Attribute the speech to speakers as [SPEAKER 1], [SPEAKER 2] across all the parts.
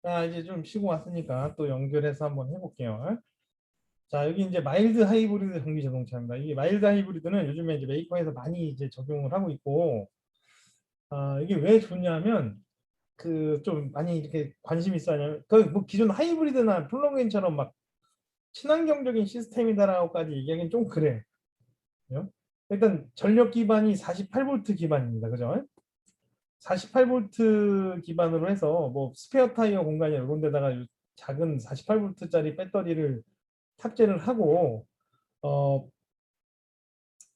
[SPEAKER 1] 자, 이제 좀 쉬고 왔으니까 또 연결해서 한번 해볼게요. 자, 여기 이제 마일드 하이브리드 전기 자동차입니다. 이 마일드 하이브리드는 요즘에 이제 메이커에서 많이 이제 적용을 하고 있고, 이게 왜 좋냐면, 그 좀 많이 이렇게 관심 있어 하냐면, 그 뭐 기존 하이브리드나 플러그인처럼 막 친환경적인 시스템이다라고까지 얘기하기는 좀 그래. 요 일단 전력 기반이 48V 기반입니다. 그죠? 48V 기반으로 해서 뭐 스페어 타이어 공간이 이런 데다가 작은 48V짜리 배터리를 탑재를 하고 어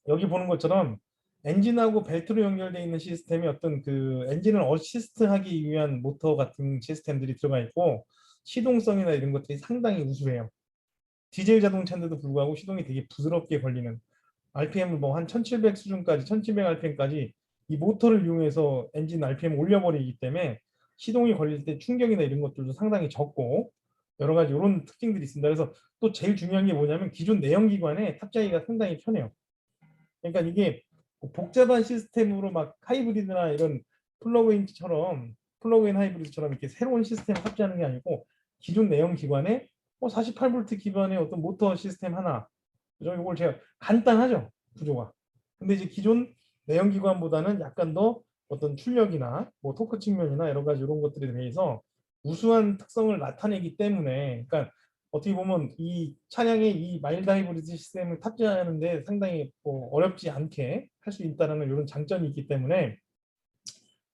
[SPEAKER 1] 여기 보는 것처럼 엔진하고 벨트로 연결되어 있는 시스템이 어떤 그 엔진을 어시스트하기 위한 모터 같은 시스템들이 들어가 있고 시동성이나 이런 것들이 상당히 우수해요. 디젤 자동차인데도 불구하고 시동이 되게 부드럽게 걸리는 RPM을 뭐 한 1700 수준까지 1700 RPM까지 이 모터를 이용해서 엔진 RPM 올려버리기 때문에 시동이 걸릴 때 충격이나 이런 것들도 상당히 적고 여러 가지 이런 특징들이 있습니다. 그래서 또 제일 중요한 게 뭐냐면 기존 내연기관에 탑재하기가 상당히 편해요. 그러니까 이게 복잡한 시스템으로 막 하이브리드나 이런 플러그인 하이브리드처럼 이렇게 새로운 시스템을 탑재하는 게 아니고 기존 내연 기관에 48V 기반의 어떤 모터 시스템 하나 그죠? 이걸 제가 간단하죠 구조가. 근데 이제 기존 내연 기관보다는 약간 더 어떤 출력이나 뭐 토크 측면이나 여러 가지 이런 것들에 대해서 우수한 특성을 나타내기 때문에 그러니까 어떻게 보면 이 차량의 이 마일드 하이브리드 시스템을 탑재하는데 상당히 뭐 어렵지 않게 할 수 있다는 이런 장점이 있기 때문에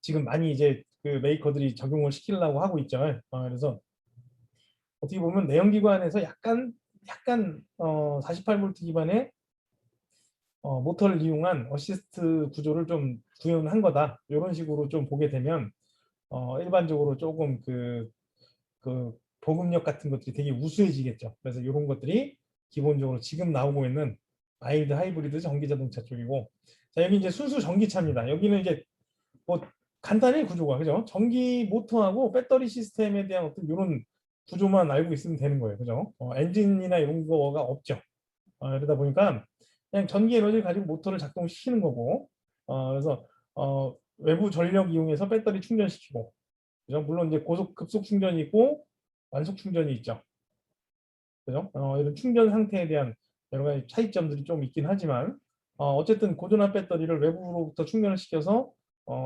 [SPEAKER 1] 지금 많이 이제 그 메이커들이 적용을 시키려고 하고 있죠. 그래서 어떻게 보면 내연기관에서 약간 48V 기반의 모터를 이용한 어시스트 구조를 좀 구현한 거다. 이런 식으로 좀 보게 되면 일반적으로 조금 그 보급력 같은 것들이 되게 우수해지겠죠. 그래서 이런 것들이 기본적으로 지금 나오고 있는 마일드 하이브리드 전기 자동차 쪽이고, 자 여기 이제 순수 전기차입니다. 여기는 이제 뭐 간단히 구조가 그죠? 전기 모터하고 배터리 시스템에 대한 어떤 이런 구조만 알고 있으면 되는 거예요. 그죠? 엔진이나 이런 거가 없죠. 그러다 보니까 그냥 전기 에너지를 가지고 모터를 작동시키는 거고, 그래서 외부 전력 이용해서 배터리 충전시키고, 그죠? 물론 이제 고속 급속 충전이 있고 완속 충전이 있죠. 그죠? 이런 충전 상태에 대한 여러 가지 차이점들이 좀 있긴 하지만 어쨌든 고전압 배터리를 외부로부터 충전을 시켜서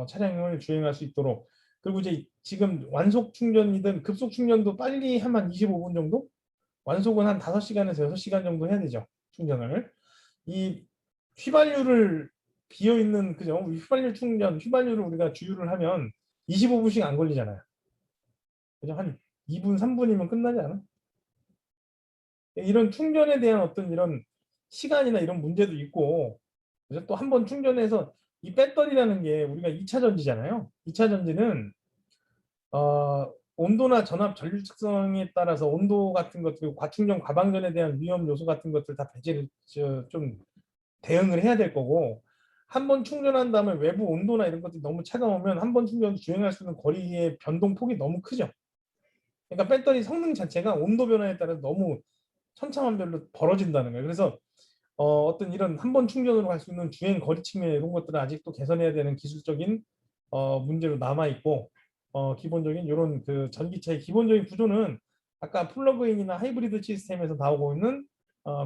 [SPEAKER 1] 차량을 주행할 수 있도록 그리고 이제 지금 완속 충전이든 급속 충전도 빨리 하면 25분 정도? 완속은 한 5시간에서 6시간 정도 해야 되죠. 충전을. 이 휘발유를 비어 있는 그죠? 휘발유 충전, 휘발유를 우리가 주유를 하면 25분씩 안 걸리잖아요. 그죠? 한 2분, 3분이면 끝나지 않아? 이런 충전에 대한 어떤 이런 시간이나 이런 문제도 있고 그래서 또 한 번 충전해서 이 배터리라는 게 우리가 2차 전지잖아요. 2차 전지는 온도나 전압 전류 특성에 따라서 온도 같은 것들 과충전 과방전에 대한 위험 요소 같은 것들 다 배제를 좀 대응을 해야 될 거고 한 번 충전한 다음에 외부 온도나 이런 것들이 너무 차가우면 한 번 충전 주행할 수 있는 거리의 변동폭이 너무 크죠. 그러니까 배터리 성능 자체가 온도 변화에 따라 너무 천차만별로 벌어진다는 거예요. 그래서 어떤 이런 한 번 충전으로 갈 수 있는 주행 거리 측면 이런 것들은 아직도 개선해야 되는 기술적인 문제로 남아 있고 기본적인 이런 그 전기차의 기본적인 구조는 아까 플러그인이나 하이브리드 시스템에서 나오고 있는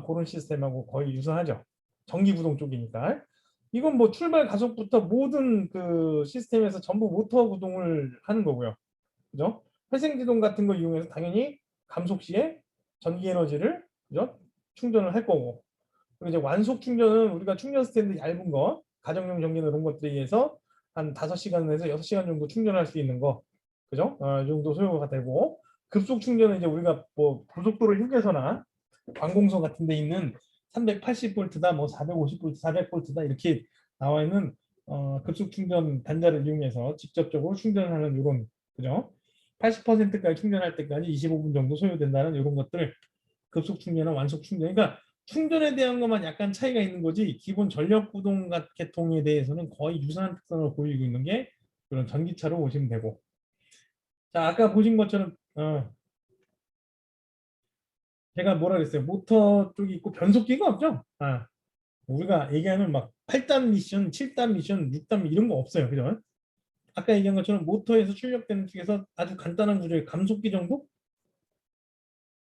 [SPEAKER 1] 그런 시스템하고 거의 유사하죠. 전기 구동 쪽이니까. 이건 뭐 출발 가속부터 모든 그 시스템에서 전부 모터 구동을 하는 거고요. 그죠? 회생지동 같은 걸 이용해서 당연히 감속 시에 전기 에너지를 그죠? 충전을 할 거고 그리고 이제 완속 충전은 우리가 충전 스탠드 얇은 거 가정용 전기 이런 것들에 의해서 한 5시간에서 6시간 정도 충전할 수 있는 거 그죠? 이 정도 소요가 되고 급속 충전은 이제 우리가 뭐 고속도로 휴게소나 관공서 같은 데 있는 380V다 뭐 450V 400V다 이렇게 나와 있는 급속 충전 단자를 이용해서 직접적으로 충전하는 이런 그죠? 80%까지 충전할 때까지 25분 정도 소요된다는 이런 것들 급속 충전이나 완속 충전. 그러니까 충전에 대한 것만 약간 차이가 있는 거지 기본 전력 구동 계통에 대해서는 거의 유사한 특성을 보이고 있는 게 그런 전기차로 보시면 되고. 자, 아까 보신 것처럼 제가 뭐라 그랬어요? 모터 쪽이 있고 변속기가 없죠? 우리가 얘기하는 막 8단 미션, 7단 미션, 6단 이런 거 없어요. 그죠? 아까 얘기한 것처럼 모터에서 출력되는 쪽에서 아주 간단한 구조의 감속기 정도?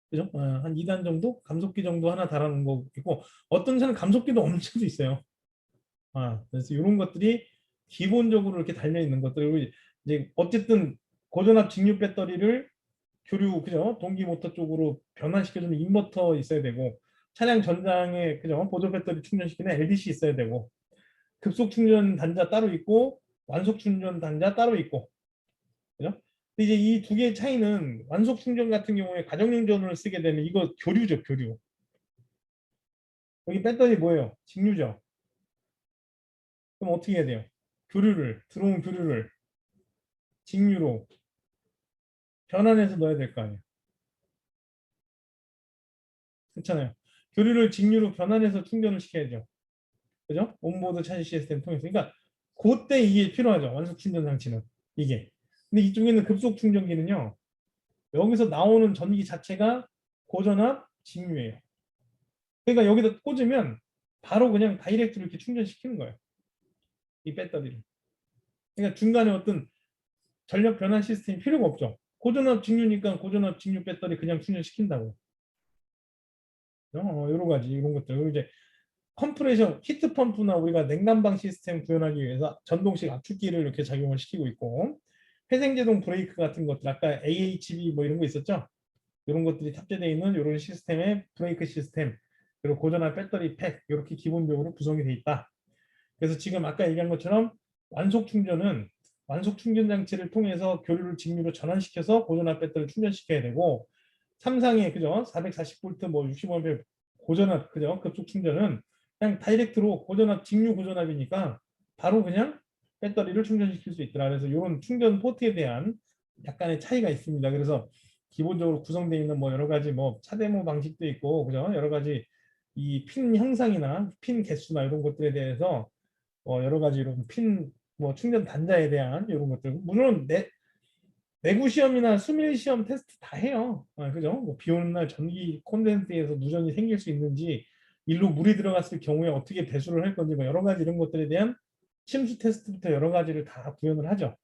[SPEAKER 1] 그죠? 한 2단 정도? 감속기 정도 하나 달아놓은 거 있고, 어떤 차는 감속기도 없는 차도 있어요. 그래서 이런 것들이 기본적으로 이렇게 달려 있는 것들. 그리고 이제 어쨌든 고전압 직류 배터리를 교류, 그죠? 동기 모터 쪽으로 변환시켜주는 인버터 있어야 되고, 차량 전장에, 그죠? 보조 배터리 충전시키는 LDC 있어야 되고, 급속 충전 단자 따로 있고, 완속 충전 단자 따로 있고, 그죠? 근데 이제 이 두 개의 차이는 완속 충전 같은 경우에 가정용 전원을 쓰게 되면 이거 교류죠, 교류. 여기 배터리 뭐예요? 직류죠. 그럼 어떻게 해야 돼요? 교류를, 들어온 교류를 직류로 변환해서 넣어야 될 거 아니에요. 그렇잖아요. 교류를 직류로 변환해서 충전을 시켜야죠. 그죠? 온보드 차지 시스템 통해서. 그러니까 그때 이게 필요하죠. 완속 충전 장치는. 이게. 근데 이쪽에는 급속 충전기는요. 여기서 나오는 전기 자체가 고전압 직류예요. 그러니까 여기다 꽂으면 바로 그냥 다이렉트로 이렇게 충전시키는 거예요. 이 배터리를. 그러니까 중간에 어떤 전력 변환 시스템이 필요가 없죠. 고전압 직류니까 고전압 직류 배터리 그냥 충전시킨다고. 여러 가지 이런 것들. 그리고 이제 컴프레션 히트 펌프나 우리가 냉난방 시스템 구현하기 위해서 전동식 압축기를 이렇게 작용을 시키고 있고, 회생제동 브레이크 같은 것들 아까 AHB 뭐 이런 거 있었죠. 이런 것들이 탑재되어 있는 이런 시스템의 브레이크 시스템, 그리고 고전압 배터리 팩 이렇게 기본적으로 구성이 되어 있다. 그래서 지금 아까 얘기한 것처럼 완속 충전은 완속 충전 장치를 통해서 교류를 직류로 전환시켜서 고전압 배터리를 충전시켜야 되고, 삼상의 그죠 440V 뭐 60A 고전압 그죠 급속 충전은 그냥 다이렉트로 고전압 직류 고전압이니까 바로 그냥 배터리를 충전시킬 수 있더라. 그래서 이런 충전 포트에 대한 약간의 차이가 있습니다. 그래서 기본적으로 구성되어 있는 뭐 여러 가지 뭐 차대모 방식도 있고 그죠 여러 가지 이 핀 형상이나 핀 개수나 이런 것들에 대해서 여러 가지 이런 핀 뭐 충전 단자에 대한 이런 것들 물론 내구 시험이나 수밀 시험 테스트 다 해요. 그죠? 뭐비 오는 날 전기 콘덴서에서 누전이 생길 수 있는지, 일로 물이 들어갔을 경우에 어떻게 배수를 할 건지, 뭐 여러 가지 이런 것들에 대한 침수 테스트부터 여러 가지를 다 구현을 하죠.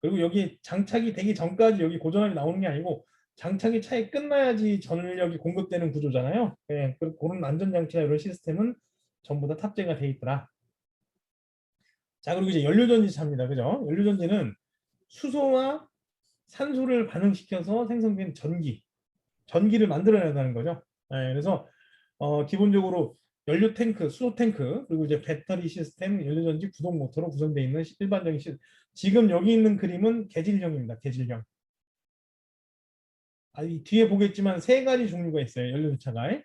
[SPEAKER 1] 그리고 여기 장착이 되기 전까지 여기 고전압이 나오는 게 아니고 장착이 차에 끝나야지 전력이 공급되는 구조잖아요. 그런 안전장치나 이런 시스템은 전부 다 탑재가 돼 있더라. 자, 그리고 이제 연료전지 차입니다. 그죠? 연료전지는 수소와 산소를 반응시켜서 생성된 전기를 만들어낸다는 거죠. 그래서 기본적으로 연료 탱크, 수소 탱크, 그리고 이제 배터리 시스템, 연료전지, 구동 모터로 구성되어 있는 일반적인 지금 여기 있는 그림은 계질형입니다. 계질형. 이 뒤에 보겠지만 세 가지 종류가 있어요. 연료차가.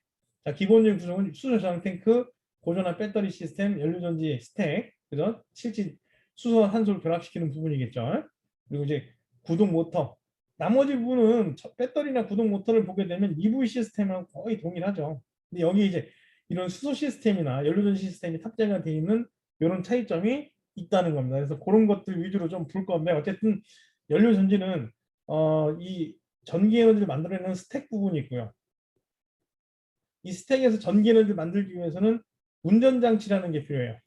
[SPEAKER 1] 자, 기본적인 구성은 수소 저장 탱크, 고전압 배터리 시스템, 연료전지 스택, 그죠? 실제 수소와 산소를 결합시키는 부분이겠죠. 그리고 이제 구동 모터. 나머지 부분은 배터리나 구동 모터를 보게 되면 EV 시스템하고 거의 동일하죠. 근데 여기 이제 이런 수소 시스템이나 연료전지 시스템이 탑재가 되어 있는 이런 차이점이 있다는 겁니다. 그래서 그런 것들 위주로 좀 볼 건데 어쨌든 연료전지는 이 전기 에너지를 만들어내는 스택 부분이 있고요. 이 스택에서 전기 에너지를 만들기 위해서는 운전장치라는 게 필요해요.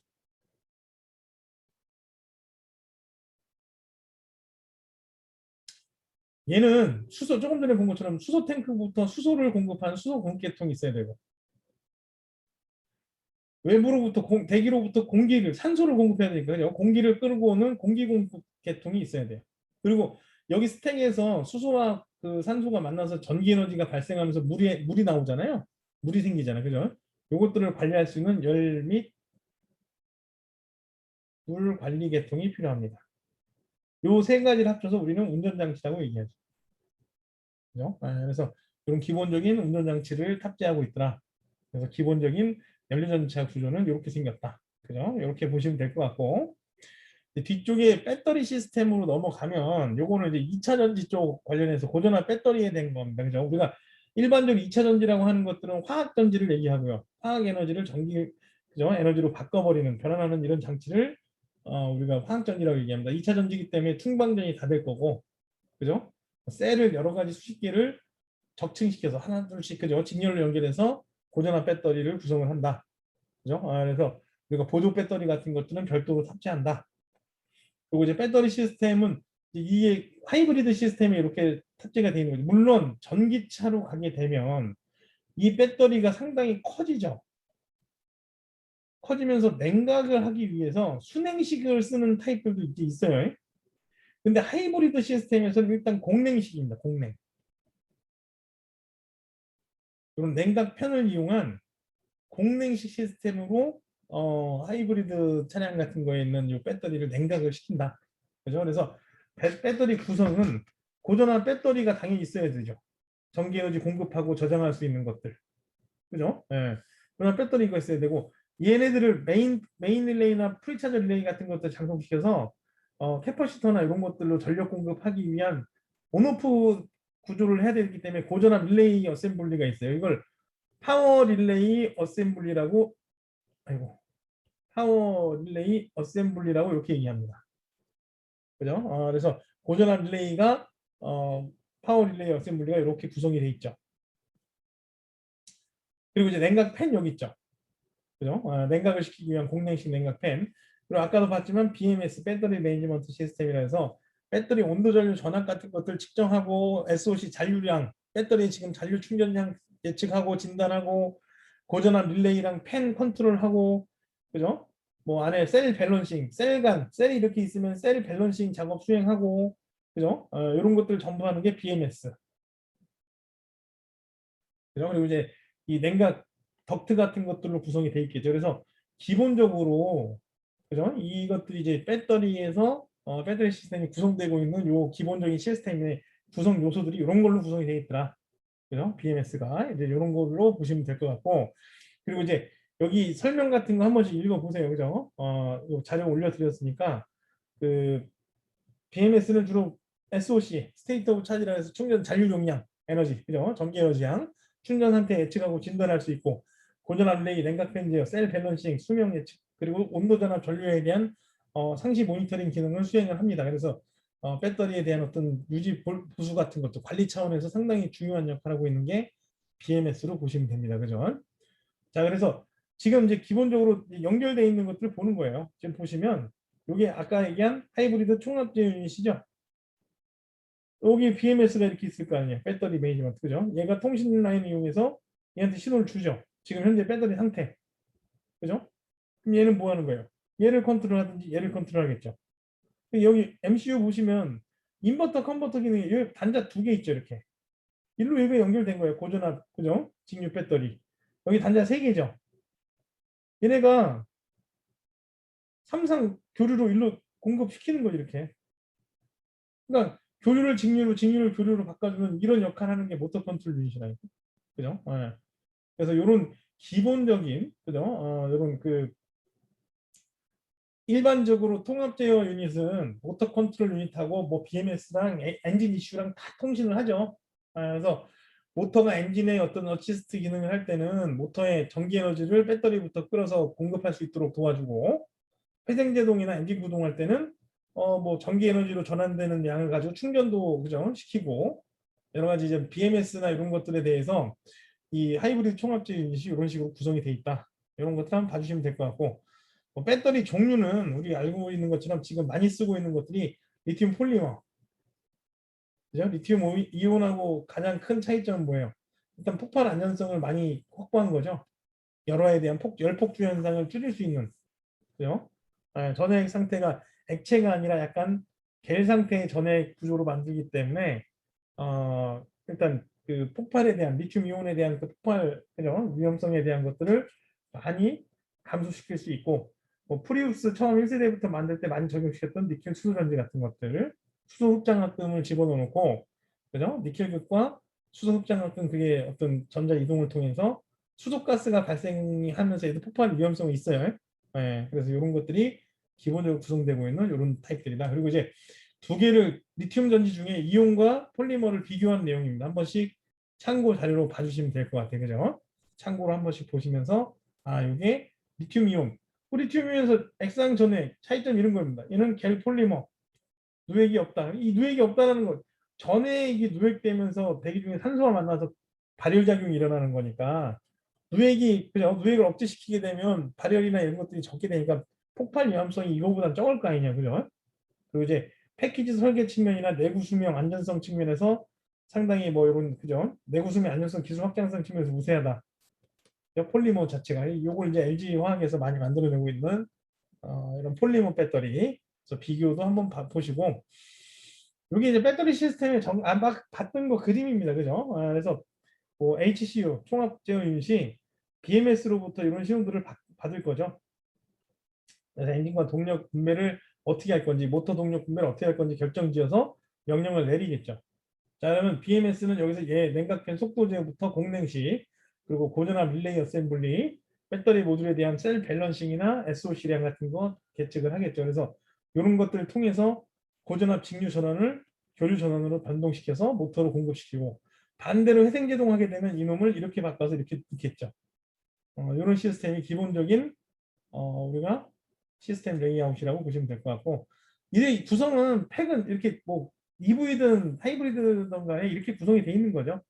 [SPEAKER 1] 얘는 수소, 조금 전에 본 것처럼 수소 탱크부터 수소를 공급하는 수소 공기계통이 있어야 되고, 외부로부터 대기로부터 공기를 산소를 공급해야 되니까 공기를 끌고 오는 공기 공급 계통이 있어야 돼요. 그리고 여기 스택에서 수소와 그 산소가 만나서 전기 에너지가 발생하면서 물이 나오잖아요. 물이 생기잖아요. 그죠? 요것들을 관리할 수 있는 열 및 물 관리 계통이 필요합니다. 요 세 가지를 합쳐서 우리는 운전장치라고 얘기하죠. 그죠? 그래서 이런 기본적인 운전장치를 탑재하고 있더라. 그래서 기본적인 연료전차 구조는 이렇게 생겼다. 그죠? 이렇게 보시면 될 것 같고, 뒤쪽에 배터리 시스템으로 넘어가면 요거는 이제 2차 전지 쪽 관련해서 고전압 배터리에 대한 겁니다. 그죠? 우리가 일반적으로 2차 전지라고 하는 것들은 화학 전지를 얘기하고요. 화학 에너지를 전기, 그죠? 에너지로 바꿔버리는, 변환하는 이런 장치를 우리가 화학 전지라고 얘기합니다. 2차 전지기 때문에 충방전이 다 될 거고, 그죠? 셀을 여러 가지 수십 개를 적층시켜서 하나 둘씩 그죠? 직렬로 연결해서 고전압 배터리를 구성을 한다. 그죠? 그래서 우리가 보조 배터리 같은 것들은 별도로 탑재한다. 그리고 이제 배터리 시스템은 이게 하이브리드 시스템이 이렇게 탑재가 되어 있는 거죠. 물론 전기차로 가게 되면 이 배터리가 상당히 커지죠. 커지면서 냉각을 하기 위해서 순행식을 쓰는 타입들도 이제 있어요. 근데 하이브리드 시스템에서는 일단 공냉식입니다. 공냉. 이런 냉각팬을 이용한 공냉식 시스템으로 하이브리드 차량 같은 거에 있는 이 배터리를 냉각을 시킨다. 그죠? 그래서 배터리 구성은 고전한 배터리가 당연히 있어야 되죠. 전기 에너지 공급하고 저장할 수 있는 것들. 그죠? 예. 그런 배터리가 있어야 되고 얘네들을 메인 릴레이나 프리차저 릴레이 같은 것들 장착시켜서 캐퍼시터나 이런 것들로 전력 공급하기 위한 온오프 구조를 해야 되기 때문에 고전한 릴레이 어셈블리가 있어요. 이걸 파워 릴레이 어셈블리라고 아이고 파워 릴레이 어셈블리라고 이렇게 얘기합니다. 그죠? 그래서 고전한 릴레이가 파워 릴레이 어셈블리가 이렇게 구성이 돼 있죠. 그리고 이제 냉각 팬 여기 있죠. 그죠? 냉각을 시키기 위한 공냉식 냉각 팬. 그리고 아까도 봤지만 BMS 배터리 매니지먼트 시스템이라 해서 배터리 온도 전류 전압 같은 것들 측정하고 SOC 잔류량, 배터리 지금 잔류 충전량 예측하고 진단하고 고전한 릴레이랑 팬 컨트롤하고 그죠? 뭐 안에 셀 밸런싱, 셀이 이렇게 있으면 셀 밸런싱 작업 수행하고 그죠? 이런 것들 전부 하는 게 BMS. 그죠? 그리고 이제 이 냉각 덕트 같은 것들로 구성이 돼 있겠죠. 그래서 기본적으로 그죠? 이것들이 이제 배터리에서 배터리 시스템이 구성되고 있는 요 기본적인 시스템의 구성 요소들이 이런 걸로 구성이 되어 있더라. 그죠? BMS가 이제 이런 걸로 보시면 될 것 같고 그리고 이제 여기 설명 같은 거 한 번씩 읽어보세요. 그죠? 요 자료 올려드렸으니까 그 BMS는 주로 SOC, 스테이트 오브 차지라 해서 충전 잔류 용량, 에너지, 그죠? 전기 에너지양, 충전 상태 예측하고 진단할 수 있고, 고전압 릴레이, 냉각팬 제어, 셀 밸런싱, 수명 예측, 그리고 온도 전압 전류에 대한 상시 모니터링 기능을 수행을 합니다. 그래서 배터리에 대한 어떤 유지 보수 같은 것도 관리 차원에서 상당히 중요한 역할을 하고 있는 게 BMS로 보시면 됩니다. 그죠? 자, 그래서 지금 이제 기본적으로 연결되어 있는 것들을 보는 거예요. 지금 보시면 이게 아까 얘기한 하이브리드 총합제 유닛이죠. 여기 BMS가 이렇게 있을 거 아니에요. 배터리 매니지먼트. 그죠? 얘가 통신 라인을 이용해서 얘한테 신호를 주죠. 지금 현재 배터리 상태. 그죠? 그럼 얘는 뭐 하는 거예요? 얘를 컨트롤하든지 얘를 컨트롤하겠죠. 여기 MCU 보시면 인버터 컨버터 기능이 여기 단자 두 개 있죠. 이렇게. 일로 여기가 연결된 거예요. 고전압. 그죠? 직류 배터리. 여기 단자 세 개죠. 얘네가 삼상 교류로 일로 공급시키는 거죠. 이렇게. 그러니까 교류를 직류로, 직류를 교류로 바꿔주는 이런 역할을 하는 게 모터 컨트롤 유닛이라니까. 그죠? 예. 그래서 이런 기본적인, 그죠? 이런 그 일반적으로 통합 제어 유닛은 모터 컨트롤 유닛하고 뭐 BMS랑 엔진 이슈랑 다 통신을 하죠. 그래서 모터가 엔진의 어떤 어시스트 기능을 할 때는 모터의 전기 에너지를 배터리부터 끌어서 공급할 수 있도록 도와주고 회생제동이나 엔진 구동할 때는 뭐 전기 에너지로 전환되는 양을 가지고 충전도 그죠 시키고 여러 가지 이제 BMS나 이런 것들에 대해서 이 하이브리드 총합제 유닛이 이런 식으로 구성이 돼 있다. 이런 것들 한번 봐주시면 될 것 같고 배터리 종류는 우리 알고 있는 것처럼 지금 많이 쓰고 있는 것들이 리튬 폴리머, 그죠? 리튬 이온하고 가장 큰 차이점은 뭐예요? 일단 폭발 안전성을 많이 확보한 거죠. 열화에 대한 열폭주 현상을 줄일 수 있는, 그죠? 전해액 상태가 액체가 아니라 약간 겔 상태의 전해액 구조로 만들기 때문에 일단 그 폭발에 대한 리튬 이온에 대한 그 폭발 그죠? 위험성에 대한 것들을 많이 감소시킬 수 있고 뭐 프리우스 처음 1세대부터 만들 때 많이 적용시켰던 니켈 수소전지 같은 것들 수소 흡장합금을 집어넣고 그죠? 니켈극과 수소 흡장합금 그게 어떤 전자 이동을 통해서 수도가스가 발생하면서 얘도 폭발 위험성이 있어요. 그래서 이런 것들이 기본적으로 구성되고 있는 이런 타입들이다. 그리고 이제 두 개를 리튬 전지 중에 이온과 폴리머를 비교한 내용입니다. 한 번씩 참고 자료로 봐주시면 될 것 같아요. 그죠? 참고로 한 번씩 보시면서 이게 리튬 이온. 리튬 이온에서 액상 전해 차이점 이런 겁니다. 얘는 겔 폴리머 누액이 없다. 이 누액이 없다는 것 전해액이 누액되면서 대기 중에 산소가 만나서 발열작용이 일어나는 거니까 누액이 그죠? 누액을 억제시키게 되면 발열이나 이런 것들이 적게 되니까 폭발 위험성이 이거보다 적을 거 아니냐, 그죠? 그리고 이제 패키지 설계 측면이나 내구 수명 안전성 측면에서 상당히 뭐 이런 그죠? 내구 수명 안전성 기술 확장성 측면에서 우세하다. 폴리머 자체가 요걸 이제 LG 화학에서 많이 만들어내고 있는 이런 폴리머 배터리. 그래서 비교도 한번 보시고 여기 이제 배터리 시스템의 막 봤던 거 그림입니다. 그죠? 그래서 뭐 HCU 총합 제어 유닛이 BMS로부터 이런 시험들을 받을 거죠. 그래서 엔진과 동력 분배를 어떻게 할 건지, 모터 동력 분배를 어떻게 할 건지 결정지어서 명령을 내리겠죠. 자, 그러면 BMS는 여기서 냉각팬 속도 제어부터 공냉식, 그리고 고전압 릴레이 어셈블리, 배터리 모듈에 대한 셀 밸런싱이나 SOC량 같은 거 계측을 하겠죠. 그래서 이런 것들을 통해서 고전압 직류 전원을 교류 전원으로 변동시켜서 모터로 공급시키고, 반대로 회생제동하게 되면 이놈을 이렇게 바꿔서 이렇게 넣겠죠. 이런 시스템이 기본적인 우리가 시스템 레이아웃이라고 보시면 될 것 같고, 이 구성은 팩은 이렇게 뭐 EV든 하이브리드든 간에 이렇게 구성이 되어 있는 거죠.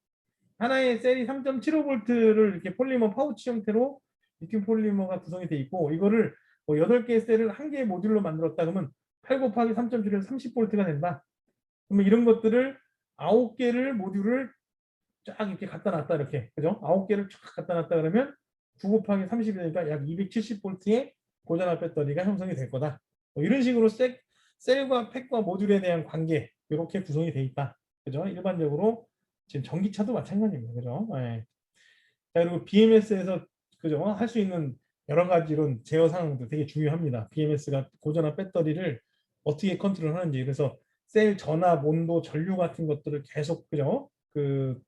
[SPEAKER 1] 하나의 셀이 3.75V를 이렇게 폴리머 파우치 형태로 리튬 폴리머가 구성이 되어 있고, 이거를 뭐 8개의 셀을 한 개의 모듈로 만들었다 그러면 8 곱하기 3.75는 30V가 된다. 그러면 이런 것들을 9개를 모듈을 쫙 이렇게 갖다 놨다 이렇게 그죠? 9개를 쫙 갖다 놨다 그러면 9 곱하기 30이 되니까 약 270V의 고전압 배터리가 형성이 될 거다. 뭐 이런 식으로 셀과 팩과 모듈에 대한 관계 이렇게 구성이 돼 있다. 그죠? 일반적으로 지금 전기차도 마찬가지입니다. 그죠? 네. 자, 그리고 BMS에서 그죠? 할 수 있는 여러 가지 이런 제어 상황도 되게 중요합니다. BMS가 고전압 배터리를 어떻게 컨트롤하는지. 그래서 셀 전압, 온도, 전류 같은 것들을 계속 그죠?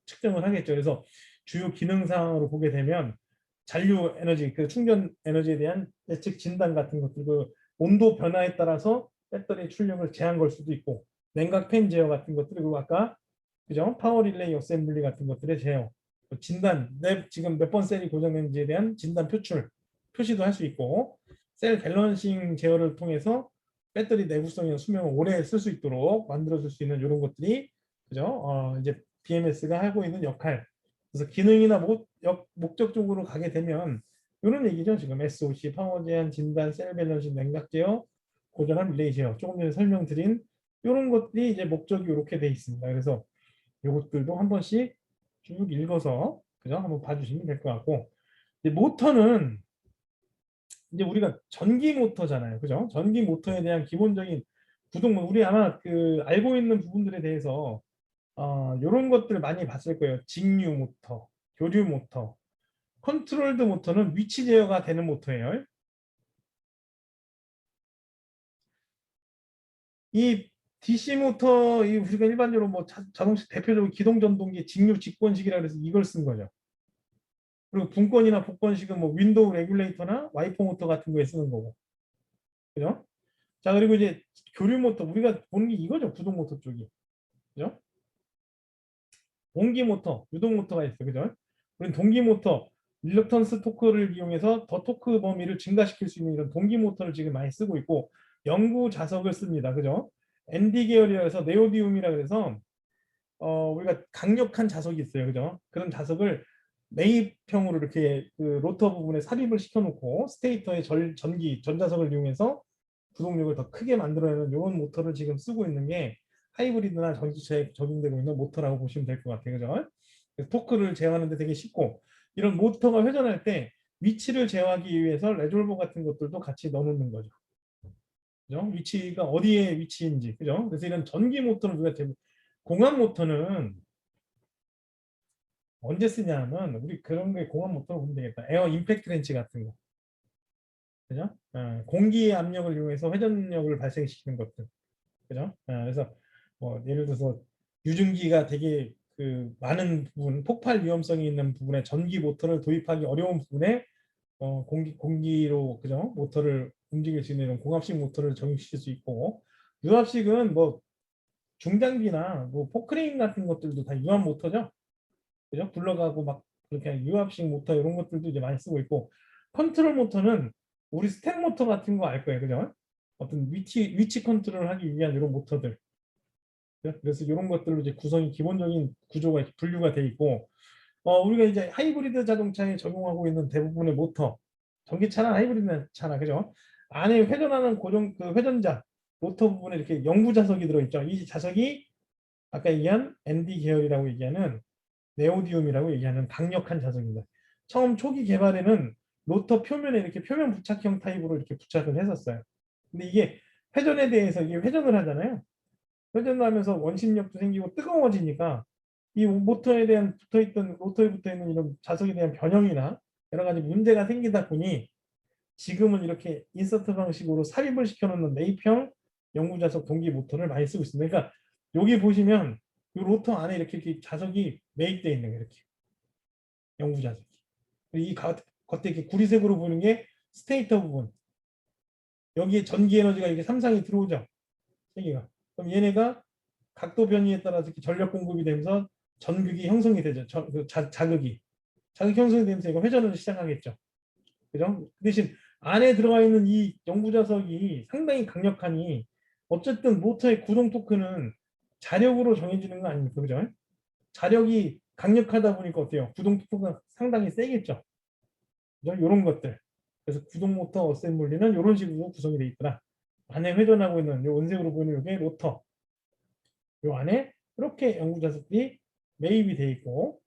[SPEAKER 1] 측정을 하겠죠. 그래서 주요 기능 사항으로 보게 되면 잔류 에너지, 충전 에너지에 대한 예측 진단 같은 것들, 온도 변화에 따라서 배터리 출력을 제한 걸 수도 있고, 냉각 팬 제어 같은 것들, 그리고 아까 그죠? 파워 릴레이 어셈블리 같은 것들의 제어, 진단, 지금 몇 번 셀이 고정된지에 대한 진단 표시도 할 수 있고, 셀 밸런싱 제어를 통해서 배터리 내구성이나 수명을 오래 쓸 수 있도록 만들어줄 수 있는 이런 것들이 그죠? 이제 BMS가 하고 있는 역할. 그래서 기능이나 목적적으로 가게 되면 이런 얘기죠. 지금 SOC, 파워 제한, 진단, 셀 밸런싱, 냉각 제어, 고전압 릴레이 제어. 조금 전에 설명드린 이런 것들이 이제 목적이 이렇게 돼 있습니다. 그래서 이것들도 한 번씩 쭉 읽어서 그죠? 한번 봐주시면 될 것 같고, 이제 모터는 이제 우리가 전기 모터잖아요. 그죠? 전기 모터에 대한 기본적인 구동, 우리 아마 알고 있는 부분들에 대해서 이런 것들 많이 봤을 거예요. 직류 모터, 교류 모터, 컨트롤드 모터는 위치 제어가 되는 모터예요. 이 DC 모터, 우리가 일반적으로 뭐 자동차 대표적으로 기동 전동기 직류 직권식이라 그래서 이걸 쓴 거죠. 그리고 분권이나 복권식은 뭐 윈도우 레귤레이터나 와이퍼 모터 같은 거에 쓰는 거고. 그죠? 자, 그리고 이제 교류 모터, 우리가 보는 게 이거죠. 구동 모터 쪽이. 그죠? 동기 모터, 유동 모터가 있어요. 그죠? 우리는 동기 모터, 릴럭턴스 토크를 이용해서 더 토크 범위를 증가시킬 수 있는 이런 동기 모터를 지금 많이 쓰고 있고, 연구 자석을 씁니다. 그죠? ND 계열이라서 네오디움이라 그래서 우리가 강력한 자석이 있어요. 그죠? 그런 자석을 매입형으로 이렇게 로터 부분에 삽입을 시켜놓고 스테이터의 전자석을 이용해서 구동력을 더 크게 만들어내는 이런 모터를 지금 쓰고 있는 게 하이브리드나 전기차에 적용되고 있는 모터라고 보시면 될 것 같아요. 그죠? 토크를 제어하는 데 되게 쉽고, 이런 모터가 회전할 때 위치를 제어하기 위해서 레졸버 같은 것들도 같이 넣어놓는 거죠. 그죠? 위치가 어디에 위치인지. 그죠? 그래서 이런 전기 모터는 우리가 공합 모터는 언제 쓰냐면, 우리 그런 게 공합 모터로 보면 되겠다. 에어 임팩트 렌치 같은 거. 그죠? 공기의 압력을 이용해서 회전력을 발생시키는 것들. 그죠? 그래서 뭐 예를 들어서 유증기가 되게 많은 부분, 폭발 위험성이 있는 부분에 전기 모터를 도입하기 어려운 부분에 공기로 그죠? 모터를 움직일 수 있는 이런 공합식 모터를 적용시킬 수 있고, 유압식은 뭐 중장비나 뭐 포크레인 같은 것들도 다 유압 모터죠. 그죠? 굴러가고 막 그렇게 유압식 모터 이런 것들도 이제 많이 쓰고 있고, 컨트롤 모터는 우리 스택 모터 같은 거 알 거예요. 그죠? 어떤 위치 컨트롤을 하기 위한 이런 모터들. 그래서 이런 것들로 이제 구성이 기본적인 구조가 이렇게 분류가 돼 있고, 우리가 이제 하이브리드 자동차에 적용하고 있는 대부분의 모터, 전기차나 하이브리드 차나 그죠? 안에 회전하는 고정 회전자, 로터 부분에 이렇게 영구 자석이 들어있죠. 이 자석이 아까 얘기한 ND 계열이라고 얘기하는 네오디움이라고 얘기하는 강력한 자석입니다. 처음 초기 개발에는 로터 표면에 이렇게 표면 부착형 타입으로 이렇게 부착을 했었어요. 근데 이게 회전에 대해서 이게 회전을 하잖아요. 회전을 하면서 원심력도 생기고 뜨거워지니까 이 모터에 대한 붙어있던 로터에 붙어있는 이런 자석에 대한 변형이나 여러 가지 문제가 생기다 보니 지금은 이렇게 인서트 방식으로 삽입을 시켜놓는 매입형 영구자석 동기 모터를 많이 쓰고 있습니다. 그러니까 여기 보시면 이 로터 안에 이렇게 자석이 매입되어 있는 거예요. 이렇게 영구자석이. 이 겉에 이렇게 구리색으로 보이는 게 스테이터 부분. 여기에 전기 에너지가 이렇게 삼상이 들어오죠. 세 개가. 그럼 얘네가 각도 변이에 따라서 이렇게 전력 공급이 되면서 전극이 형성이 되죠. 자극이. 자극 형성이 되면서 이거 회전을 시작하겠죠. 그죠? 그 대신 안에 들어가 있는 이 영구자석이 상당히 강력하니 어쨌든 모터의 구동 토크는 자력으로 정해지는 거 아닙니까? 그죠? 자력이 강력하다 보니까 어때요? 구동 토크가 상당히 세겠죠. 그죠? 이런 것들. 그래서 구동 모터 어셈블리는 이런 식으로 구성이 되어 있더라. 안에 회전하고 있는 이 원색으로 보이는 이게 로터. 이 안에 이렇게 영구자석이 매입이 되어 있고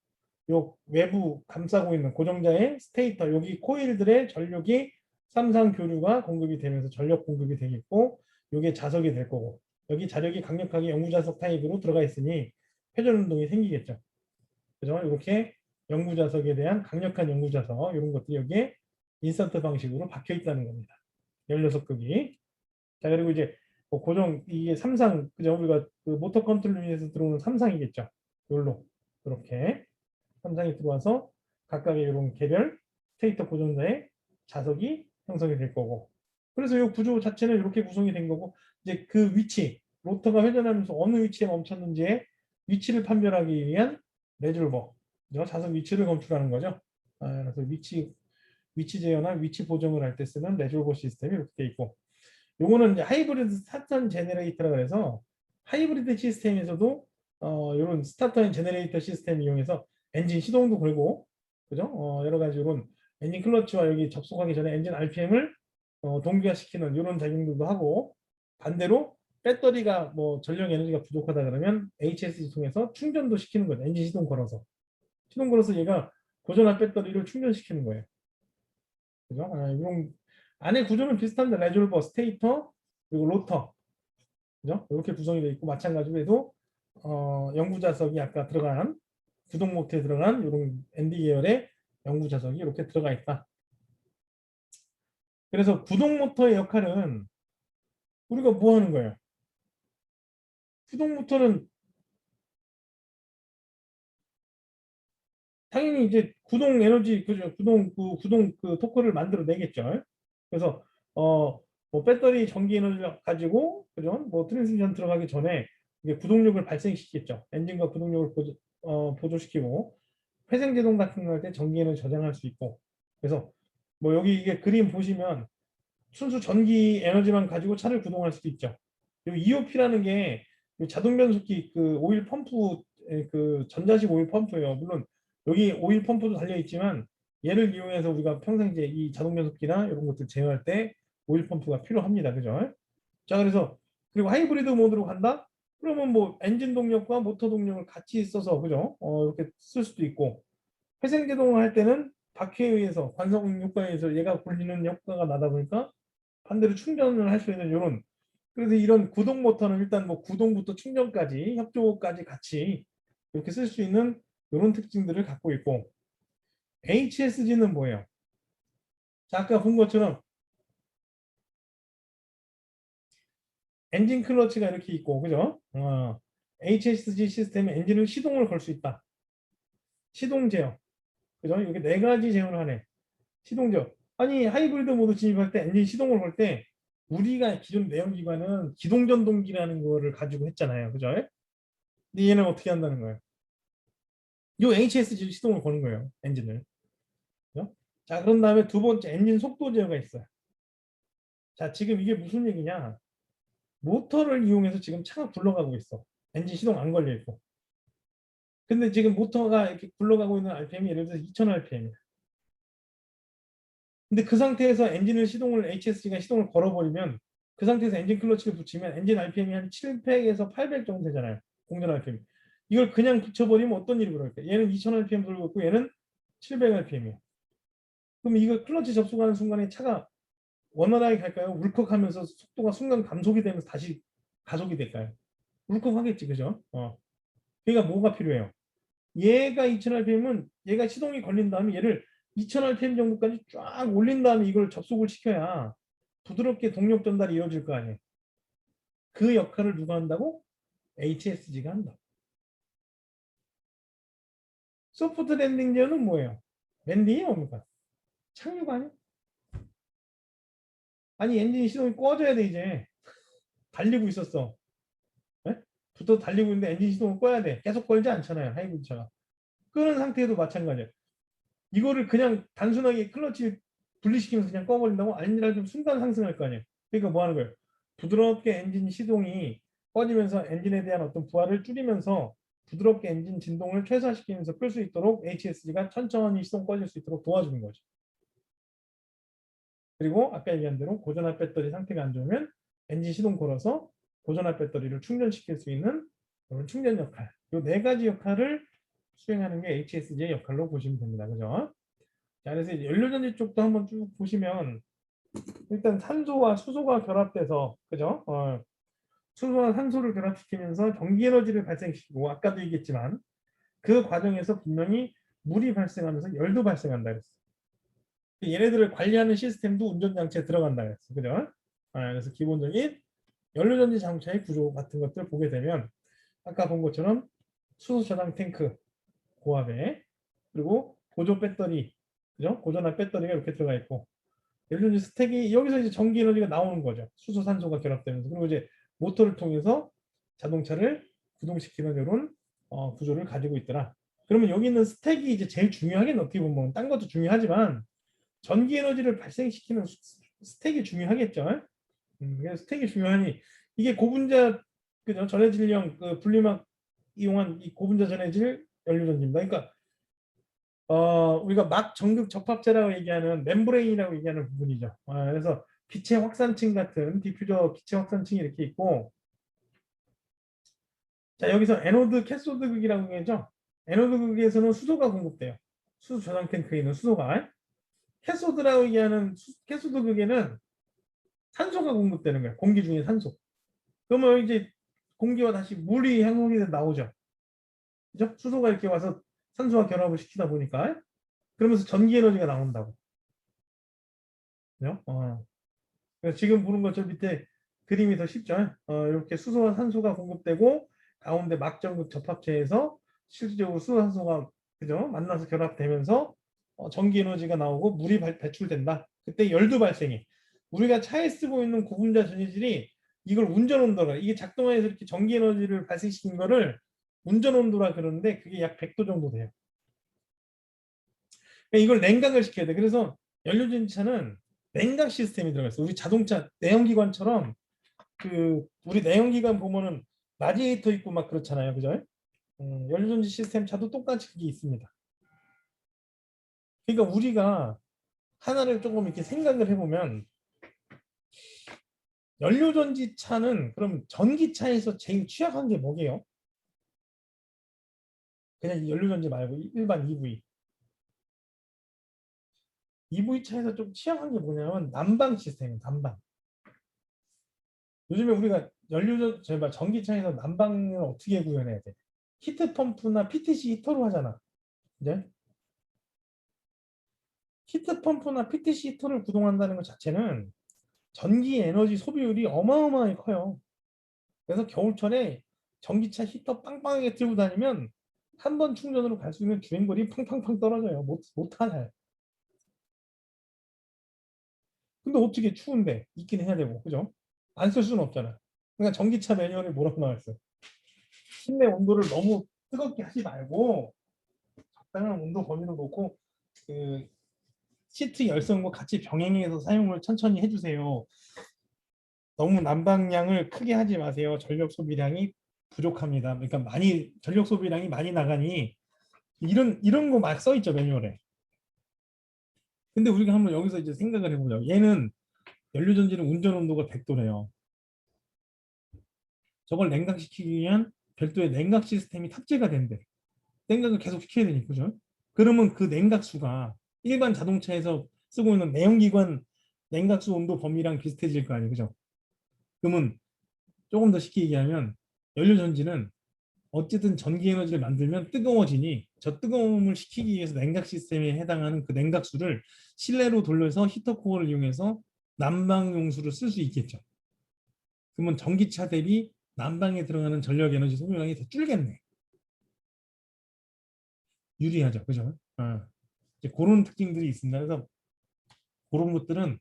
[SPEAKER 1] 요 외부 감싸고 있는 고정자의 스테이터 여기 코일들의 전력이 삼상 교류가 공급이 되면서 전력 공급이 되겠고 이게 자석이 될 거고 여기 자력이 강력하게 영구자석 타입으로 들어가 있으니 회전 운동이 생기겠죠. 그죠? 이렇게 영구자석에 대한 강력한 영구자석 이런 것들이 여기에 인서트 방식으로 박혀 있다는 겁니다. 16극이. 자 그리고 이제 뭐 고정 이게 삼상 그죠? 우리가 그 모터 컨트롤 유닛에서 들어오는 삼상이겠죠. 요로 이렇게 삼상이 들어와서 각각의 이런 개별 스테이터 고정자의 자석이 형성이 될 거고 그래서 이 구조 자체는 이렇게 구성이 된 거고 이제 그 위치 로터가 회전하면서 어느 위치에 멈췄는지의 위치를 판별하기 위한 레졸버 자석 위치를 검출하는 거죠. 그래서 위치 제어나 위치 보정을 할 때 쓰는 레졸버 시스템이 이렇게 돼 있고 요거는 이제 하이브리드 스타터 제너레이터라 그래서 하이브리드 시스템에서도 이런 스타터 앤 제너레이터 시스템 이용해서 엔진 시동도 걸고 그죠? 여러 가지 이런 엔진 클러치와 여기 접속하기 전에 엔진 RPM을 동기화시키는 이런 작용들도 하고 반대로 배터리가 뭐 전력 에너지가 부족하다 그러면 HSG 통해서 충전도 시키는 거죠. 엔진 시동 걸어서 얘가 고전한 배터리를 충전시키는 거예요. 그죠? 이런 안에 구조는 비슷한데 레졸버, 스테이터 그리고 로터 그죠? 이렇게 구성이 되어 있고 마찬가지로 해도 영구 자석이 아까 들어간 구동 모터에 들어간 이런 ND 계열의 영구 자석이 이렇게 들어가 있다. 그래서 구동 모터의 역할은 우리가 뭐 하는 거예요? 구동 모터는 당연히 이제 구동 에너지 그죠? 구동 그 토크를 만들어 내겠죠. 그래서 뭐 배터리 전기 에너지를 가지고 그죠? 뭐 트랜스미션 들어가기 전에 이게 구동력을 발생시키겠죠. 엔진과 구동력을 보조시키고 회생제동 같은 거 할 때 전기 에너지 저장할 수 있고 그래서 뭐 여기 이게 그림 보시면 순수 전기 에너지만 가지고 차를 구동할 수도 있죠. 이 EOP라는 게 자동 변속기 그 오일 펌프 그 전자식 오일 펌프예요. 물론 여기 오일 펌프도 달려 있지만 얘를 이용해서 우리가 평상시에 이 자동 변속기나 이런 것들 제어할 때 오일 펌프가 필요합니다. 그죠? 자 그래서 그리고 하이브리드 모드로 간다? 그러면 뭐 엔진 동력과 모터 동력을 같이 써서 그죠? 이렇게 쓸 수도 있고 회생제동을 할 때는 바퀴에 의해서 관성 효과에 의해서 얘가 굴리는 효과가 나다 보니까 반대로 충전을 할 수 있는 이런 그래서 이런 구동 모터는 일단 뭐 구동부터 충전까지 협조까지 같이 이렇게 쓸 수 있는 이런 특징들을 갖고 있고 HSG는 뭐예요? 자, 아까 본 것처럼 엔진 클러치가 이렇게 있고 그죠? HSG 시스템에 엔진을 시동을 걸 수 있다. 시동 제어. 그죠? 이렇게 네 가지 제어를 하네. 시동 제어. 아니 하이브리드 모드 진입할 때 엔진 시동을 걸 때 우리가 기존 내연기관은 기동전동기라는 거를 가지고 했잖아요. 그죠? 근데 얘는 어떻게 한다는 거예요? 이 HSG 시동을 거는 거예요. 엔진을. 그죠? 자, 그런 다음에 두 번째 엔진 속도 제어가 있어요. 자, 지금 이게 무슨 얘기냐? 모터를 이용해서 지금 차가 굴러가고 있어. 엔진 시동 안 걸려 있고. 근데 지금 모터가 이렇게 굴러가고 있는 RPM이 예를 들어서 2000rpm이야. 근데 그 상태에서 엔진을 HSG가 시동을 걸어버리면 그 상태에서 엔진 클러치를 붙이면 엔진 RPM이 한 700에서 800 정도 되잖아요. 공전 RPM. 이걸 그냥 붙여버리면 어떤 일이 벌어질까? 얘는 2000 RPM 돌고 있고 얘는 700 RPM이에요. 그럼 이거 클러치 접속하는 순간에 차가 원활하게 갈까요? 울컥하면서 속도가 순간 감속이 되면서 다시 가속이 될까요? 울컥하겠지, 그죠? 그러니까 뭐가 필요해요? 얘가 2000rpm은 얘가 시동이 걸린 다음에 얘를 2000rpm 정도까지 쫙 올린 다음에 이걸 접속을 시켜야 부드럽게 동력 전달이 이루어질 거 아니에요. 그 역할을 누가 한다고? HSG가 한다. 소프트 랜딩 제어는 뭐예요? 랜딩이 뭡니까? 착륙 아니야? 아니 엔진 시동이 꺼져야 돼 이제. 달리고 있었어. 네? 붙어 달리고 있는데 엔진 시동을 꺼야 돼. 계속 걸지 않잖아요. 하이브리드 차가. 끄는 상태에도 마찬가지예요. 이거를 그냥 단순하게 클러치 분리시키면서 그냥 꺼버린다고? 아니라 좀 순간 상승할 거 아니에요. 그러니까 뭐 하는 거예요? 부드럽게 엔진 시동이 꺼지면서 엔진에 대한 어떤 부하를 줄이면서 부드럽게 엔진 진동을 최소화시키면서 끌 수 있도록 HSG가 천천히 시동 꺼질 수 있도록 도와주는 거죠. 그리고 아까 얘기한 대로 고전압 배터리 상태가 안 좋으면 엔진 시동 걸어서 고전압 배터리를 충전시킬 수 있는 그런 충전 역할. 이 네 가지 역할을 수행하는 게 HSG의 역할로 보시면 됩니다. 그죠? 자, 그래서 연료전지 쪽도 한번 쭉 보시면 일단 산소와 수소가 결합돼서 그죠? 수소와 산소를 결합시키면서 전기 에너지를 발생시키고 아까도 얘기했지만 그 과정에서 분명히 물이 발생하면서 열도 발생한다 그랬어. 얘네들을 관리하는 시스템도 운전장치에 들어간다 그랬어. 그죠? 그래서 기본적인 연료전지 장차의 구조 같은 것들 보게 되면 아까 본 것처럼 수소 저장 탱크 고압에 그리고 보조 배터리 그죠? 고전압 배터리가 이렇게 들어가 있고 연료전지 스택이 여기서 이제 전기 에너지가 나오는 거죠. 수소 산소가 결합되면서 그리고 이제 모터를 통해서 자동차를 구동시키는 이런 구조를 가지고 있더라. 그러면 여기 있는 스택이 이제 제일 중요하겠네. 어떻게 보면 딴 것도 중요하지만 전기 에너지를 발생시키는 스택이 중요하겠죠. 그래서 스택이 중요하니 이게 고분자 그죠? 전해질형 그 분리막 이용한 이 고분자 전해질 연료전지입니다. 그러니까 우리가 막 전극 접합체라고 얘기하는 멤브레인이라고 얘기하는 부분이죠. 그래서 빛의 확산층 같은 디퓨저 빛의 확산층이 이렇게 있고 자 여기서 에노드 캐소드 극이라고 얘기하죠. 에노드 극에서는 수소가 공급돼요. 수소 저장 탱크에 있는 수소가 캐소드라고 얘기하는 캐소드 극에는 산소가 공급되는 거예요. 공기 중에 산소. 그러면 이제 공기와 다시 물이 형성이 나오죠. 그죠? 수소가 이렇게 와서 산소와 결합을 시키다 보니까 그러면서 전기 에너지가 나온다고. 그죠? 그래서 지금 보는 것처럼 밑에 그림이 더 쉽죠. 이렇게 수소와 산소가 공급되고 가운데 막전극 접합체에서 실질적으로 수소 산소가 그죠? 만나서 결합되면서 전기 에너지가 나오고 물이 배출된다. 그때 열도 발생해. 우리가 차에 쓰고 있는 고분자 전해질이 이걸 운전 온도라 이게 작동해서 이렇게 전기 에너지를 발생시킨 거를 운전 온도라 그러는데 그게 약 100도 정도 돼요. 그러니까 이걸 냉각을 시켜야 돼. 그래서 연료전지차는 냉각 시스템이 들어가 있어. 우리 자동차 내연기관처럼 그 우리 내연기관 보면은 라디에이터 있고 막 그렇잖아요, 그죠? 연료전지 시스템 차도 똑같이 그게 있습니다. 그러니까 우리가 하나를 조금 이렇게 생각을 해보면 연료전지 차는 그럼 전기차에서 제일 취약한 게 뭐게요? 그냥 연료전지 말고 일반 EV. EV 차에서 좀 취약한 게 뭐냐면 난방 시스템이에요. 난방. 요즘에 우리가 전기차에서 난방을 어떻게 구현해야 돼? 히트 펌프나 PTC 히터로 하잖아. 이제 히트 펌프나 PTC 히터를 구동한다는 것 자체는 전기 에너지 소비율이 어마어마하게 커요. 그래서 겨울철에 전기차 히터 빵빵하게 들고 다니면 한 번 충전으로 갈 수 있는 주행거리 팡팡팡 떨어져요. 못하네. 근데 어떻게 추운데 있긴 해야 되고, 그죠? 안 쓸 수는 없잖아. 그러니까 전기차 매뉴얼에 뭐라고 나와 있어요? 실내 온도를 너무 뜨겁게 하지 말고 적당한 온도 범위로 놓고 그 시트 열선과 같이 병행해서 사용을 천천히 해주세요. 너무 난방량을 크게 하지 마세요. 전력 소비량이 부족합니다. 그러니까 많이 전력 소비량이 많이 나가니 이런 거 막 써 있죠 매뉴얼에. 근데 우리가 한번 여기서 이제 생각을 해보자. 얘는 연료전지는 운전 온도가 100도래요. 저걸 냉각시키기 위한 별도의 냉각 시스템이 탑재가 된대. 냉각을 계속 시켜야 되니까, 그죠? 그러면 그 냉각수가 일반 자동차에서 쓰고 있는 내연기관 냉각수 온도 범위랑 비슷해질 거 아니에요, 그죠? 그러면 조금 더 쉽게 얘기하면 연료전지는 어쨌든 전기 에너지를 만들면 뜨거워지니 저 뜨거움을 식히기 위해서 냉각 시스템에 해당하는 그 냉각수를 실내로 돌려서 히터코어를 이용해서 난방 용수를 쓸 수 있겠죠. 그러면 전기차 대비 난방에 들어가는 전력 에너지 소비량이 더 줄겠네. 유리하죠. 그죠? 이제 그런 특징들이 있습니다. 그래서 그런 것들은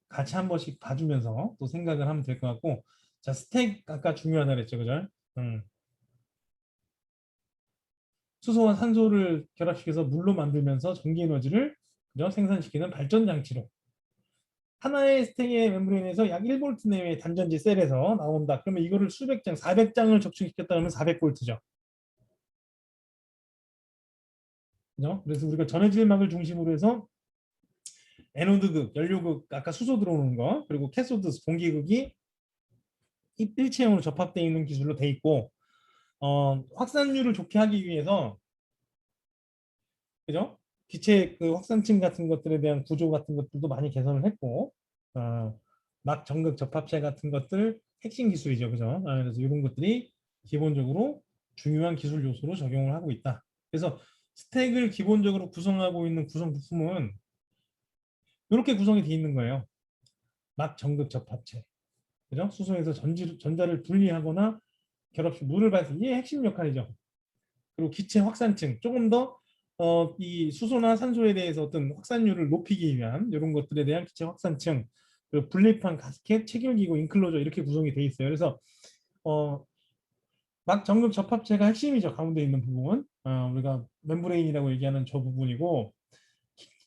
[SPEAKER 1] 같이 한 번씩 봐주면서 또 생각을 하면 될 것 같고, 자, 스택 아까 중요하다 그랬죠. 그죠? 음. 수소와 산소를 결합시켜서 물로 만들면서 전기 에너지를, 그죠? 생산시키는 발전 장치로 하나의 스택의 멤브레인에서 약 1볼트 내외의 단전지 셀에서 나온다. 그러면 이거를 수백 장, 400장을 적중시켰다 그러면 400볼트죠. 그죠? 그래서 우리가 전해질막을 중심으로 해서 에노드극, 연료극, 아까 수소 들어오는 거, 그리고 캐소드, 공기극이 일체형으로 접합되어 있는 기술로 돼 있고, 확산율을 좋게 하기 위해서, 그죠? 기체 그 확산층 같은 것들에 대한 구조 같은 것들도 많이 개선을 했고, 어, 막 전극 접합체 같은 것들 핵심 기술이죠, 그죠? 그래서 이런 것들이 기본적으로 중요한 기술 요소로 적용을 하고 있다. 그래서 스택을 기본적으로 구성하고 있는 구성 부품은 이렇게 구성이 되어 있는 거예요. 막 전극 접합체. 그죠? 수소에서 전자를 분리하거나 결합시 물을 발생, 이게 핵심 역할이죠. 그리고 기체 확산층, 조금 더 이 수소나 산소에 대해서 어떤 확산율을 높이기 위한 이런 것들에 대한 기체 확산층, 그리고 분리판, 가스켓, 체결기구, 인클로저 이렇게 구성이 돼 있어요. 그래서 어, 막 전극 접합체가 핵심이죠. 가운데 있는 부분. 우리가 멤브레인이라고 얘기하는 저 부분이고,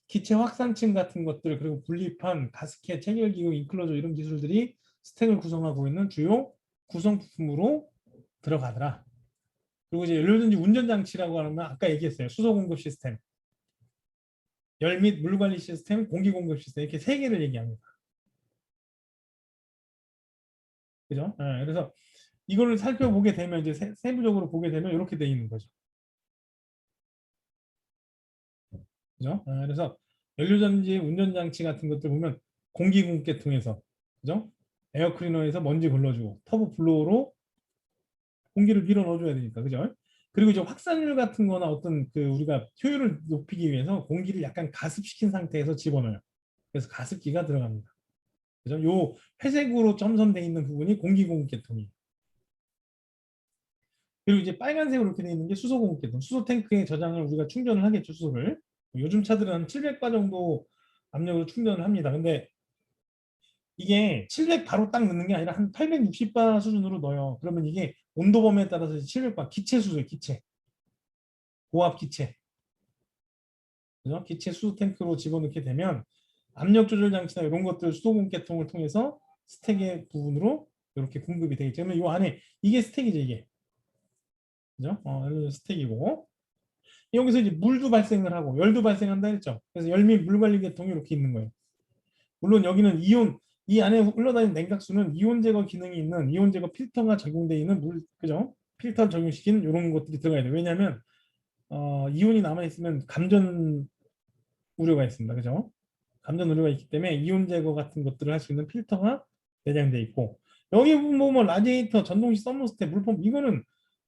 [SPEAKER 1] 기체 확산층 같은 것들, 그리고 분리판, 가스켓, 체결기구, 인클로저 이런 기술들이 스택을 구성하고 있는 주요 구성 부품으로 들어가더라. 그리고 이제 연료전지 운전장치라고 하는 건 아까 얘기했어요. 수소 공급 시스템, 열 및 물 관리 시스템, 공기 공급 시스템 이렇게 세 개를 얘기합니다. 그죠? 그래서 이거를 살펴보게 되면 이제 세부적으로 보게 되면 이렇게 돼 있는 거죠. 그죠? 그래서 연료전지 운전장치 같은 것들 보면 공기 공급계 통해서, 그죠? 에어 클리너에서 먼지 걸러주고 터보 블로어로 공기를 밀어 넣어줘야 되니까, 그죠? 그리고 이제 확산율 같은 거나 어떤 그 우리가 효율을 높이기 위해서 공기를 약간 가습시킨 상태에서 집어넣어요. 그래서 가습기가 들어갑니다. 그죠? 요 회색으로 점선되어 있는 부분이 공기공급계통이에요. 그리고 이제 빨간색으로 이렇게 되어 있는 게 수소공급계통. 수소 탱크에 저장을 우리가 충전을 하겠죠, 수소를. 요즘 차들은 한 700바 정도 압력으로 충전을 합니다. 근데 이게 700 바로 딱 넣는 게 아니라 한 860바 수준으로 넣어요. 그러면 이게 온도 범위에 따라서 700바 기체 수소예요, 기체. 고압 기체. 그죠? 기체 수소 탱크로 집어넣게 되면 압력 조절 장치나 이런 것들 수소공개통을 통해서 스택의 부분으로 이렇게 공급이 되겠죠. 그러면 이 안에 이게 스택이죠, 이게. 그죠? 이런 스택이고 여기서 이제 물도 발생을 하고 열도 발생한다 했죠. 그래서 열 및 물 관리 계통이 이렇게 있는 거예요. 물론 여기는 이온 이 안에 흘러다니는 냉각수는 이온 제거 기능이 있는 이온 제거 필터가 적용되어 있는 물, 그죠? 필터 적용시키는 이런 것들이 들어가야 돼요. 왜냐하면 이온이 남아 있으면 감전 우려가 있습니다. 그죠? 감전 우려가 있기 때문에 이온 제거 같은 것들을 할 수 있는 필터가 내장되어 있고 여기 보면 라디에이터, 전동식 서머스텝, 물펌프 이거는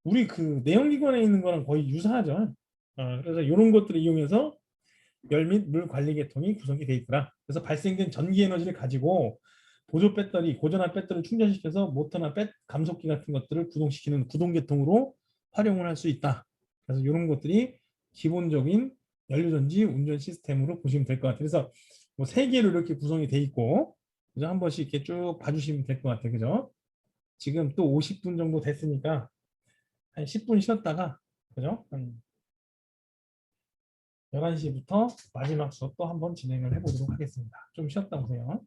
[SPEAKER 1] 우리 그 내연기관에 있는 거랑 거의 유사하죠. 그래서 이런 것들을 이용해서 열 및 물 관리 계통이 구성이 되어 있더라. 그래서 발생된 전기 에너지를 가지고 보조 배터리, 고전압 배터리를 충전시켜서 모터나 감속기 같은 것들을 구동시키는 구동 계통으로 활용을 할 수 있다. 그래서 이런 것들이 기본적인 연료전지 운전 시스템으로 보시면 될 것 같아요. 그래서 뭐 세 개로 이렇게 구성이 돼 있고, 그죠? 한 번씩 이렇게 쭉 봐주시면 될 것 같아요. 그죠? 지금 또 50분 정도 됐으니까 한 10분 쉬었다가, 그죠? 한 11시부터 마지막 수업 또 한번 진행을 해보도록 하겠습니다. 좀 쉬었다 오세요.